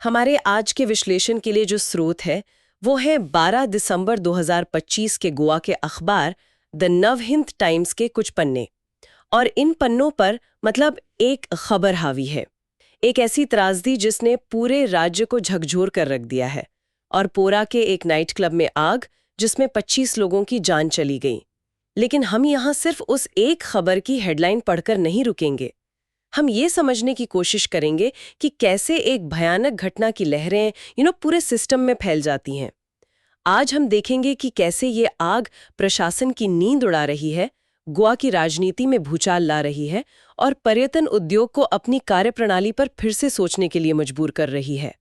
हमारे आज के विश्लेषण के लिए जो स्रोत है वो है 12 दिसंबर 2025 के गोवा के अखबार द नवहिंद टाइम्स के कुछ पन्ने। और इन पन्नों पर मतलब एक खबर हावी है, एक ऐसी त्रासदी जिसने पूरे राज्य को झकझोर कर रख दिया है। और पोरा के एक नाइट क्लब में आग जिसमें 25 लोगों की जान चली गई। लेकिन हम यहाँ सिर्फ उस एक खबर की हेडलाइन पढ़कर नहीं रुकेंगे। हम ये समझने की कोशिश करेंगे कि कैसे एक भयानक घटना की लहरें पूरे सिस्टम में फैल जाती हैं। आज हम देखेंगे कि कैसे ये आग प्रशासन की नींद उड़ा रही है, गोवा की राजनीति में भूचाल ला रही है और पर्यटन उद्योग को अपनी कार्यप्रणाली पर फिर से सोचने के लिए मजबूर कर रही है।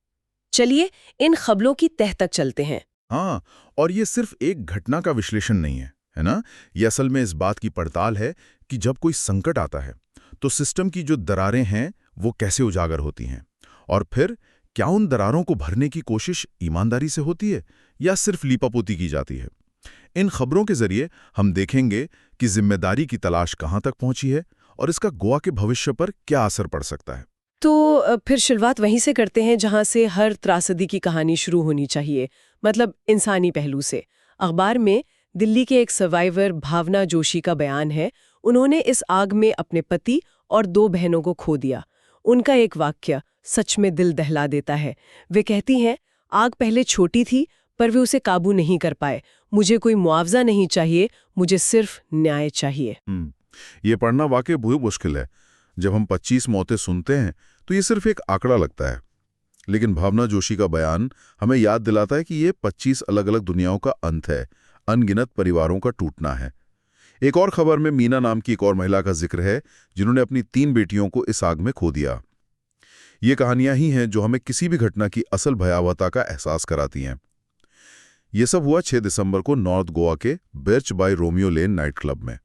चलिए इन खबरों की तह तक चलते हैं। हाँ, और ये सिर्फ एक घटना का विश्लेषण नहीं है ना? ये असल में इस बात की पड़ताल है कि जब कोई संकट आता है तो सिस्टम की जो दरारें हैं वो कैसे उजागर होती हैं, और फिर क्या उन दरारों को भरने की कोशिश ईमानदारी से होती है या सिर्फ लीपापोती की जाती है। इन खबरों के जरिए हम देखेंगे कि जिम्मेदारी की तलाश कहाँ तक पहुंची है और इसका गोवा के भविष्य पर क्या असर पड़ सकता है। तो फिर शुरुआत वहीं से करते हैं जहां से हर त्रासदी की कहानी शुरू होनी चाहिए, मतलब इंसानी पहलू से। अखबार में दिल्ली के एक सर्वाइवर भावना जोशी का बयान है। उन्होंने इस आग में अपने पति और 2 बहनों को खो दिया। उनका एक वाक्य सच में दिल दहला देता है। वे कहती हैं, आग पहले छोटी थी पर वे उसे काबू नहीं कर पाए। मुझे कोई मुआवजा नहीं चाहिए, मुझे सिर्फ न्याय चाहिए। ये पढ़ना वाकई बहुत मुश्किल है। जब हम 25 मौतें सुनते हैं तो ये सिर्फ एक आंकड़ा लगता है, लेकिन भावना जोशी का बयान हमें याद दिलाता है कि ये 25 अलग अलग दुनियाओं का अंत है, अनगिनत परिवारों का टूटना है। एक और खबर में मीना नाम की एक और महिला का जिक्र है जिन्होंने अपनी 3 बेटियों को इस आग में खो दिया। ये कहानियां ही हैं जो हमें किसी भी घटना की असल भयावहता का एहसास कराती हैं। ये सब हुआ 6 दिसंबर को नॉर्थ गोवा के birch by Romeo Lane night club में,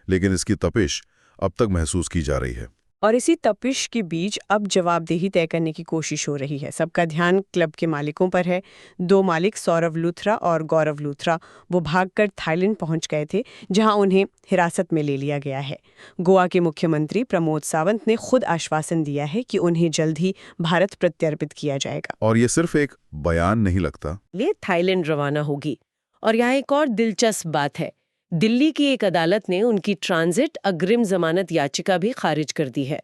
लेकिन इसकी तपिश अब तक महसूस की जा रही है। और इसी तपिश के बीच अब जवाबदेही तय करने की कोशिश हो रही है। सबका ध्यान क्लब के मालिकों पर है। 2 मालिक सौरव लूथरा और गौरव लूथरा वो भागकर थाईलैंड पहुंच गए थे, जहां उन्हें हिरासत में ले लिया गया है। गोवा के मुख्यमंत्री प्रमोद सावंत ने खुद आश्वासन दिया है कि उन्हें जल्द ही भारत प्रत्यर्पित किया जाएगा। और ये सिर्फ एक बयान नहीं लगता, ये थाईलैंड रवाना होगी। और यहाँ एक और दिलचस्प बात है, दिल्ली की एक अदालत ने उनकी ट्रांजिट अग्रिम जमानत याचिका भी खारिज कर दी है।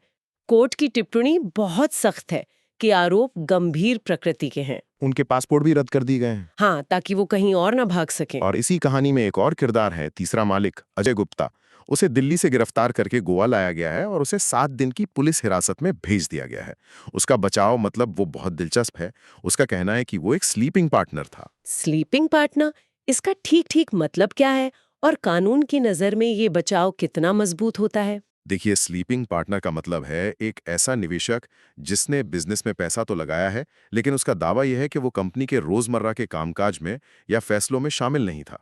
कोर्ट की टिप्पणी बहुत सख्त है कि आरोप गंभीर प्रकृति के हैं। उनके पासपोर्ट भी रद्द कर दिए गए हैं। हाँ, ताकि वो कहीं और न भाग सकें। और इसी कहानी में एक और किरदार है, तीसरा मालिक अजय गुप्ता। उसे दिल्ली से गिरफ्तार करके गोवा लाया गया है और उसे 7 दिन की पुलिस हिरासत में भेज दिया गया है। उसका बचाव मतलब वो बहुत दिलचस्प है। उसका कहना है कि वो एक स्लीपिंग पार्टनर था। Sleeping partner? इसका ठीक मतलब क्या है और कानून की नजर में ये बचाव कितना मजबूत होता है? देखिए, स्लीपिंग पार्टनर का मतलब है एक ऐसा निवेशक जिसने बिजनेस में पैसा तो लगाया है, लेकिन उसका दावा यह है कि वो कंपनी के रोजमर्रा के कामकाज में या फैसलों में शामिल नहीं था।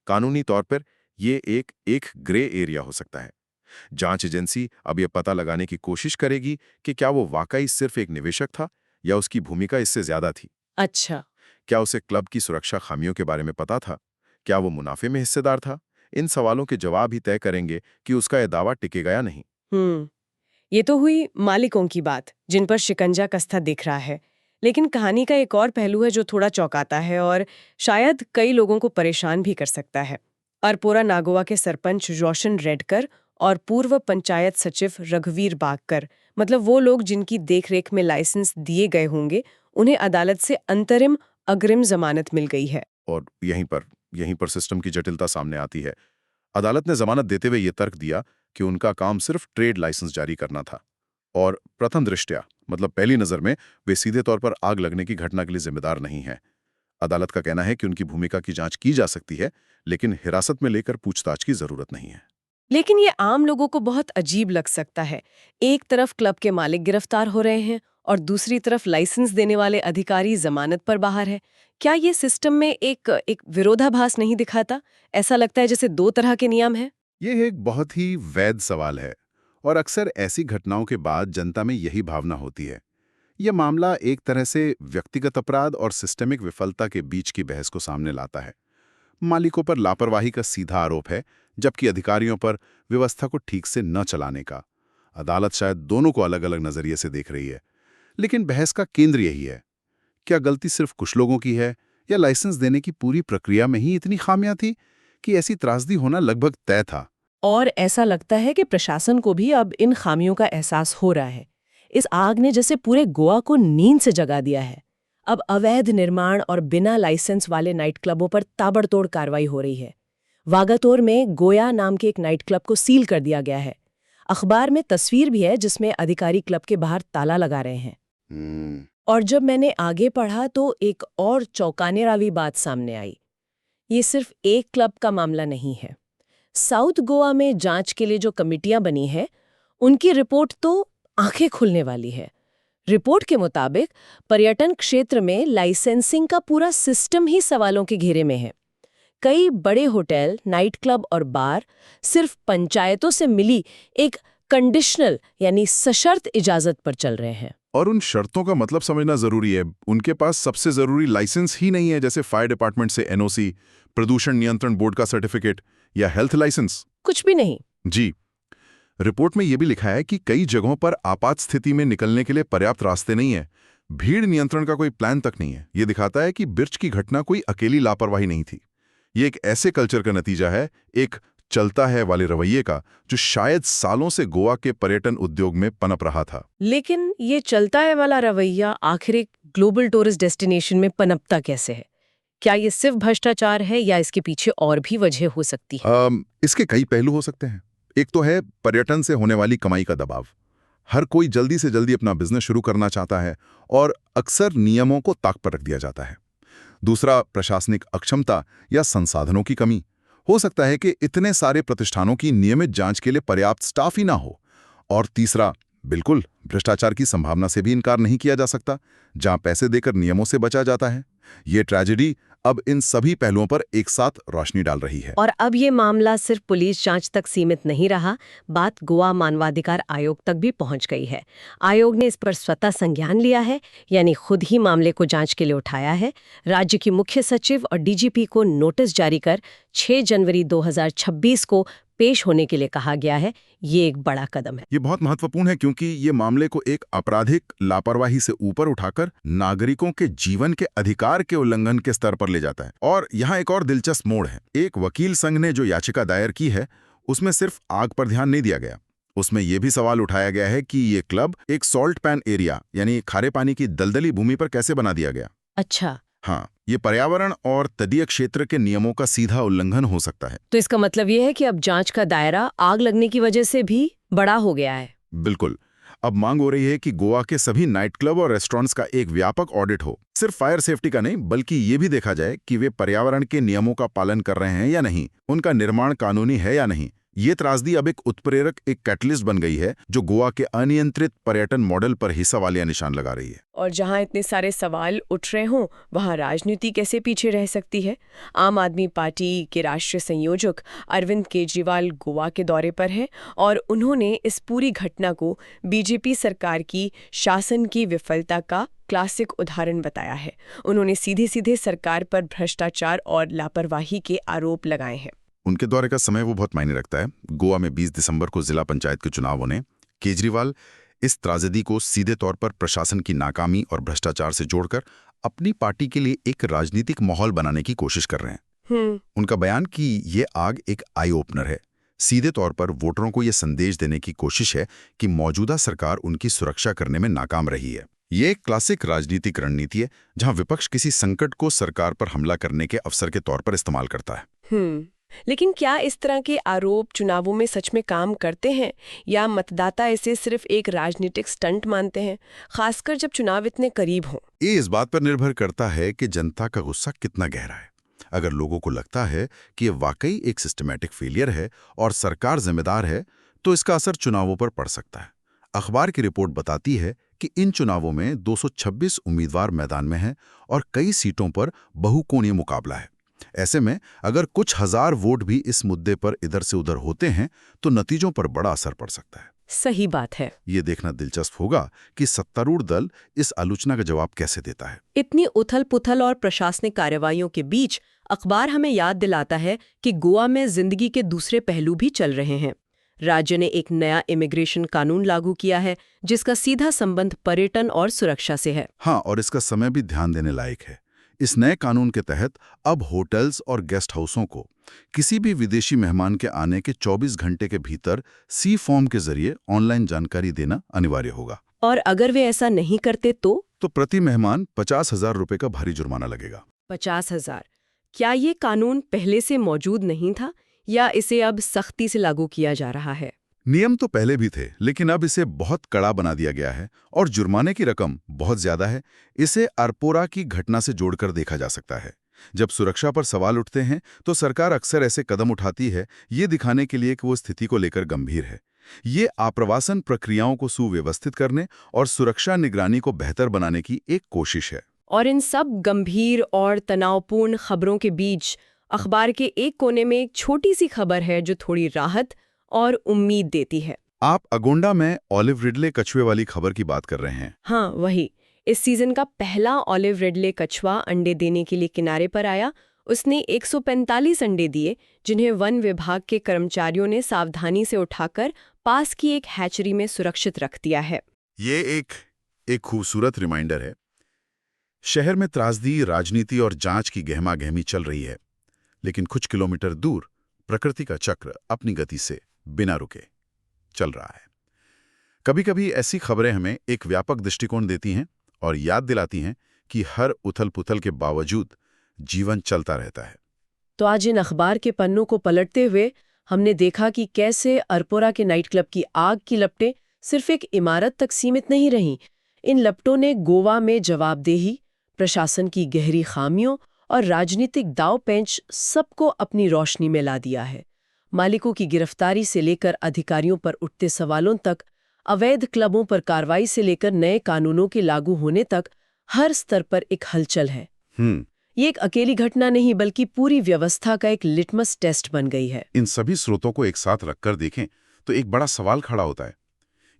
कानूनी तौर पर ये एक ग्रे एरिया हो सकता है। जांच एजेंसी अब यह पता लगाने की कोशिश करेगी कि क्या वो वाकई सिर्फ एक निवेशक था या उसकी भूमिका इससे ज्यादा थी। अच्छा, क्या उसे क्लब की सुरक्षा खामियों के बारे में पता था? क्या वो मुनाफे में हिस्सेदार था? इन सवालों के जवाब ही तय करेंगे कि उसका यह दावा टिकेगा या नहीं। ये तो हुई मालिकों की बात, जिन पर शिकंजा कसता दिख रहा है। लेकिन कहानी का एक और पहलू है जो थोड़ा चौंकाता है और शायद कई लोगों को परेशान भी कर सकता है। अरपोरा नागोवा के सरपंच रोशन रेडकर और पूर्व पंचायत सचिव रघुवीर बागकर, मतलब वो लोग जिनकी देखरेख में लाइसेंस दिए गए होंगे, उन्हें अदालत से अंतरिम अग्रिम जमानत मिल गई है। और यहीं पर सिस्टम की जटिलता सामने आती है। अदालत ने जमानत देते हुए यह तर्क दिया कि उनका काम सिर्फ ट्रेड लाइसेंस जारी करना था और प्रथम दृष्टया, मतलब पहली नजर में, वे सीधे तौर पर आग लगने की घटना के लिए जिम्मेदार नहीं हैं। अदालत का कहना है कि उनकी भूमिका की जांच की जा सकती है, लेकिन हिरासत में लेकर पूछताछ की जरूरत नहीं है। लेकिन ये आम लोगों को बहुत अजीब लग सकता है। एक तरफ क्लब के मालिक गिरफ्तार हो रहे हैं और दूसरी तरफ लाइसेंस देने वाले अधिकारी जमानत पर बाहर है। क्या ये सिस्टम में एक विरोधाभास नहीं दिखाता? ऐसा लगता है जैसे 2 तरह के नियम हैं। यह एक बहुत ही वैध सवाल है और अक्सर ऐसी घटनाओं के बाद जनता में यही भावना होती है। यह मामला एक तरह से व्यक्तिगत अपराध और सिस्टमिक विफलता के बीच की बहस को सामने लाता है। मालिकों पर लापरवाही का सीधा आरोप है, जबकि अधिकारियों पर व्यवस्था को ठीक से न चलाने का। अदालत शायद दोनों को अलग अलग नजरिए से देख रही है, लेकिन बहस का केंद्र यही है, क्या गलती सिर्फ कुछ लोगों की है या लाइसेंस देने की पूरी प्रक्रिया में ही इतनी खामियां थी कि ऐसी त्रासदी होना लगभग तय था। और ऐसा लगता है कि प्रशासन को भी अब इन खामियों का एहसास हो रहा है। इस आग ने जैसे पूरे गोवा को नींद से जगा दिया है। अब अवैध निर्माण और बिना लाइसेंस वाले नाइट क्लबों पर ताबड़तोड़ कार्रवाई हो रही है। वागातोर में गोया नाम के एक नाइट क्लब को सील कर दिया गया है। अखबार में तस्वीर भी है जिसमें अधिकारी क्लब के बाहर ताला लगा रहे हैं। और जब मैंने आगे पढ़ा तो एक और चौंकाने वाली बात सामने आई। ये सिर्फ एक क्लब का मामला नहीं है। साउथ गोवा में जांच के लिए जो कमिटियां बनी है, उनकी रिपोर्ट तो आंखें खुलने वाली है। रिपोर्ट के मुताबिक पर्यटन क्षेत्र में लाइसेंसिंग का पूरा सिस्टम ही सवालों के घेरे में है। कई बड़े होटल, नाइट क्लब और बार सिर्फ पंचायतों से मिली एक कंडीशनल यानी सशर्त इजाजत पर चल रहे हैं। और उन शर्तों का मतलब समझना जरूरी है। उनके पास सबसे जरूरी लाइसेंस ही नहीं है, जैसे फायर डिपार्टमेंट से एनओसी, प्रदूषण नियंत्रण बोर्ड का सर्टिफिकेट या हेल्थ लाइसेंस। कुछ भी नहीं। जी, रिपोर्ट में यह भी लिखा है कि कई जगहों पर आपात स्थिति में निकलने के लिए पर्याप्त रास्ते नहीं है। भीड़ नियंत्रण का कोई प्लान तक नहीं है। यह दिखाता है कि बिर्च की घटना कोई अकेली लापरवाही नहीं थी। ये एक ऐसे कल्चर का नतीजा है, एक चलता है वाले रवैये का, जो शायद सालों से गोवा के पर्यटन उद्योग में पनप रहा था। लेकिन ये चलता है वाला रवैया आखिर एक ग्लोबल टूरिस्ट डेस्टिनेशन में पनपता कैसे है? क्या ये सिर्फ भ्रष्टाचार है या इसके पीछे और भी वजह हो सकती है? इसके कई पहलू हो सकते हैं। एक तो है पर्यटन से होने वाली कमाई का दबाव। हर कोई जल्दी से जल्दी अपना बिजनेस शुरू करना चाहता है और अक्सर नियमों को ताक पर रख दिया जाता है। दूसरा, प्रशासनिक अक्षमता या संसाधनों की कमी। हो सकता है कि इतने सारे प्रतिष्ठानों की नियमित जांच के लिए पर्याप्त स्टाफ ही ना हो। और तीसरा, बिल्कुल भ्रष्टाचार की संभावना से भी इनकार नहीं किया जा सकता, जहां पैसे देकर नियमों से बचा जाता है। ये ट्रेजेडी अब इन सभी पहलुओं पर एक साथ रोशनी डाल रही है। और अब ये मामला सिर्फ पुलिस जांच तक सीमित नहीं रहा, बात गोवा मानवाधिकार आयोग तक भी पहुंच गई है। आयोग ने इस पर स्वतः संज्ञान लिया है, यानी खुद ही मामले को जांच के लिए उठाया है। राज्य की मुख्य सचिव और डीजीपी को नोटिस जारी कर 6 जनवरी 2026 को पेश होने के लिए कहा गया है। ये एक बड़ा कदम है। ये बहुत महत्वपूर्ण है क्योंकि ये मामले को एक आपराधिक लापरवाही से ऊपर उठाकर नागरिकों के जीवन के अधिकार के उल्लंघन के स्तर पर ले जाता है। और यहाँ एक और दिलचस्प मोड़ है। एक वकील संघ ने जो याचिका दायर की है, उसमें सिर्फ आग पर ध्यान नहीं दिया गया। उसमें यह भी सवाल उठाया गया है कि ये क्लब एक सॉल्ट पैन एरिया यानी खारे पानी की दलदली भूमि पर कैसे बना दिया गया। अच्छा। हाँ, ये पर्यावरण और तटीय क्षेत्र के नियमों का सीधा उल्लंघन हो सकता है। तो इसका मतलब ये है कि अब जांच का दायरा आग लगने की वजह से भी बड़ा हो गया है। बिल्कुल। अब मांग हो रही है कि गोवा के सभी नाइट क्लब और रेस्टोरेंट्स का एक व्यापक ऑडिट हो। सिर्फ फायर सेफ्टी का नहीं, बल्कि ये भी देखा जाए कि वे पर्यावरण के नियमों का पालन कर रहे हैं या नहीं, उनका निर्माण कानूनी है या नहीं। ये त्रासदी अब एक उत्प्रेरक, एक कैटलिस्ट बन गई है, जो गोवा के अनियंत्रित पर्यटन मॉडल पर ही सवालिया निशान लगा रही है। और जहां इतने सारे सवाल उठ रहे हों, वहां राजनीति कैसे पीछे रह सकती है? आम आदमी पार्टी के राष्ट्रीय संयोजक अरविंद केजरीवाल गोवा के दौरे पर हैं और उन्होंने इस पूरी घटना को बीजेपी सरकार की शासन की विफलता का क्लासिक उदाहरण बताया है। उन्होंने सीधे सीधे सरकार पर भ्रष्टाचार और लापरवाही के आरोप लगाए हैं। उनके दौरे का समय वो बहुत मायने रखता है। गोवा में 20 दिसंबर को जिला पंचायत के चुनाव होने। केजरीवाल इस ट्रेजेडी को सीधे तौर पर प्रशासन की नाकामी और भ्रष्टाचार से जोड़कर अपनी पार्टी के लिए एक राजनीतिक माहौल बनाने की कोशिश कर रहे हैं। उनका बयान कि ये आग एक आई ओपनर है, सीधे तौर पर वोटरों को यह संदेश देने की कोशिश है कि मौजूदा सरकार उनकी सुरक्षा करने में नाकाम रही है। ये एक क्लासिक राजनीतिक रणनीति है, जहां विपक्ष किसी संकट को सरकार पर हमला करने के अवसर के तौर पर इस्तेमाल करता है। लेकिन क्या इस तरह के आरोप चुनावों में सच में काम करते हैं, या मतदाता इसे सिर्फ एक राजनीतिक स्टंट मानते हैं, खासकर जब चुनाव इतने करीब हों? ये इस बात पर निर्भर करता है कि जनता का गुस्सा कितना गहरा है। अगर लोगों को लगता है कि ये वाकई एक सिस्टमैटिक फेलियर है और सरकार जिम्मेदार है, तो इसका असर चुनावों पर पड़ सकता है। अखबार की रिपोर्ट बताती है कि इन चुनावों में 226 उम्मीदवार मैदान में हैं और कई सीटों पर बहुकोणीय मुकाबला है। ऐसे में अगर कुछ हजार वोट भी इस मुद्दे पर इधर से उधर होते हैं, तो नतीजों पर बड़ा असर पड़ सकता है। सही बात है। ये देखना दिलचस्प होगा कि सत्तारूढ़ दल इस आलोचना का जवाब कैसे देता है। इतनी उथल-पुथल और प्रशासनिक कार्रवाइयों के बीच अखबार हमें याद दिलाता है कि गोवा में जिंदगी के दूसरे पहलू भी चल रहे हैं। राज्य ने एक नया इमिग्रेशन कानून लागू किया है जिसका सीधा संबंध पर्यटन और सुरक्षा से है। हाँ, और इसका समय भी ध्यान देने लायक है। इस नए कानून के तहत अब होटल्स और गेस्ट हाउसों को किसी भी विदेशी मेहमान के आने के 24 घंटे के भीतर सी फॉर्म के जरिए ऑनलाइन जानकारी देना अनिवार्य होगा। और अगर वे ऐसा नहीं करते तो प्रति मेहमान 50,000 रुपए का भारी जुर्माना लगेगा। 50,000। क्या ये कानून पहले से मौजूद नहीं था या इसे अब सख्ती से लागू किया जा रहा है? नियम तो पहले भी थे, लेकिन अब इसे बहुत कड़ा बना दिया गया है और जुर्माने की रकम बहुत ज्यादा है। इसे अरपोरा की घटना से जोड़कर देखा जा सकता है। जब सुरक्षा पर सवाल उठते हैं तो सरकार अक्सर ऐसे कदम उठाती है, ये दिखाने के लिए कि वो स्थिति को लेकर गंभीर है। ये आप्रवासन प्रक्रियाओं को सुव्यवस्थित करने और सुरक्षा निगरानी को बेहतर बनाने की एक कोशिश है। और इन सब गंभीर और तनावपूर्ण खबरों के बीच अखबार के एक कोने में एक छोटी सी खबर है जो थोड़ी राहत और उम्मीद देती है। आप अगोंडा में ऑलिव रिडले कछुए वाली खबर की बात कर रहे हैं? हाँ, वही। इस सीजन का पहला ऑलिव रिडले कछुआ अंडे देने के लिए किनारे पर आया। उसने 145 अंडे दिए, जिन्हें वन विभाग के कर्मचारियों ने सावधानी से उठाकर पास की एक हैचरी में सुरक्षित रख दिया है। ये एक खूबसूरत रिमाइंडर है। शहर में त्रासदी, राजनीति और जांच की गहमा-गहमी चल रही है, लेकिन कुछ किलोमीटर दूर प्रकृति का चक्र अपनी गति से बिना रुके चल रहा है। कभी-कभी ऐसी खबरें हमें एक व्यापक दृष्टिकोण देती हैं और याद दिलाती हैं कि हर उथल-पुथल के बावजूद जीवन चलता रहता है। तो आज इन अखबार के पन्नों को पलटते हुए हमने देखा कि कैसे अरपोरा के नाइट क्लब की आग की लपटें सिर्फ एक इमारत तक सीमित नहीं रहीं। इन लपटों ने गोवा में जवाबदेही, प्रशासन की गहरी खामियों और राजनीतिक दांव-पेंच सबको अपनी रोशनी में ला दिया है। मालिकों की गिरफ्तारी से लेकर अधिकारियों पर उठते सवालों तक, अवैध क्लबों पर कार्रवाई से लेकर नए कानूनों के लागू होने तक हर स्तर पर एक हलचल है। ये एक अकेली घटना नहीं बल्कि पूरी व्यवस्था का एक लिटमस टेस्ट बन गई है। इन सभी स्रोतों को एक साथ रखकर देखें तो एक बड़ा सवाल खड़ा होता है।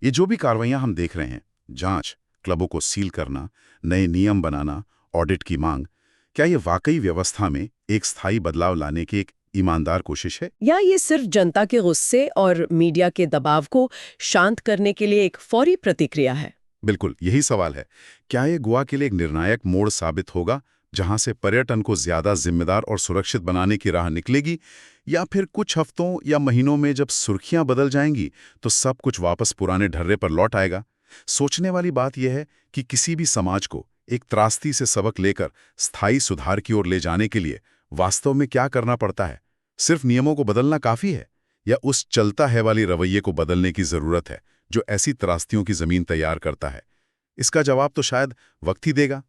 ये जो भी कार्रवाइयां हम देख रहे हैं, जांच, क्लबों को सील करना, नए नियम बनाना, ऑडिट की मांग, क्या ये वाकई व्यवस्था में एक स्थायी बदलाव लाने की एक ईमानदार कोशिश है, या ये सिर्फ जनता के गुस्से और मीडिया के दबाव को शांत करने के लिए एक फौरी प्रतिक्रिया है? बिल्कुल यही सवाल है। क्या ये गोवा के लिए एक निर्णायक मोड़ साबित होगा, जहां से पर्यटन को ज्यादा जिम्मेदार और सुरक्षित बनाने की राह निकलेगी, या फिर कुछ हफ्तों या महीनों में जब सुर्खियां बदल जाएंगी तो सब कुछ वापस पुराने ढर्रे पर लौट आएगा? सोचने वाली बात यह है कि किसी भी समाज को एक त्रासदी से सबक लेकर स्थायी सुधार की ओर ले जाने के लिए वास्तव में क्या करना पड़ता है? सिर्फ नियमों को बदलना काफी है, या उस चलता है वाली रवैये को बदलने की जरूरत है जो ऐसी त्रासदियों की जमीन तैयार करता है? इसका जवाब तो शायद वक्त ही देगा।